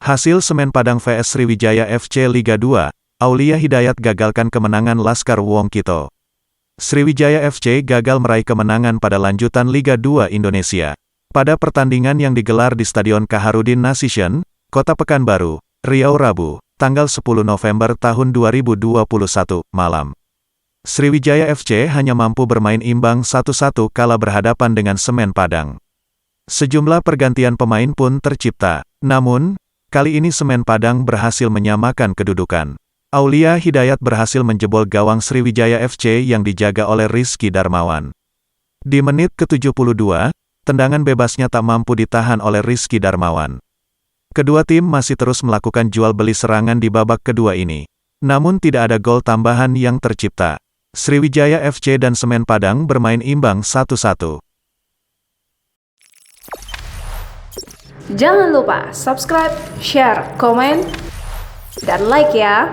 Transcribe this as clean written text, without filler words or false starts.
Hasil Semen Padang vs Sriwijaya FC Liga 2, Aulia Hidayat gagalkan kemenangan Laskar Wongkito. Sriwijaya FC gagal meraih kemenangan pada lanjutan Liga 2 Indonesia. Pada pertandingan yang digelar di Stadion Kaharudin Nasution, Kota Pekanbaru, Riau Rabu, tanggal 10 November tahun 2021, malam. Sriwijaya FC hanya mampu bermain imbang 1-1 kala berhadapan dengan Semen Padang. Sejumlah pergantian pemain pun tercipta, namun, kali ini Semen Padang berhasil menyamakan kedudukan. Aulia Hidayat berhasil menjebol gawang Sriwijaya FC yang dijaga oleh Rizky Darmawan. Di menit ke-72, tendangan bebasnya tak mampu ditahan oleh Rizky Darmawan. Kedua tim masih terus melakukan jual beli serangan di babak kedua ini. Namun tidak ada gol tambahan yang tercipta. Sriwijaya FC dan Semen Padang bermain imbang 1-1. Jangan lupa subscribe, share, komen, dan like ya!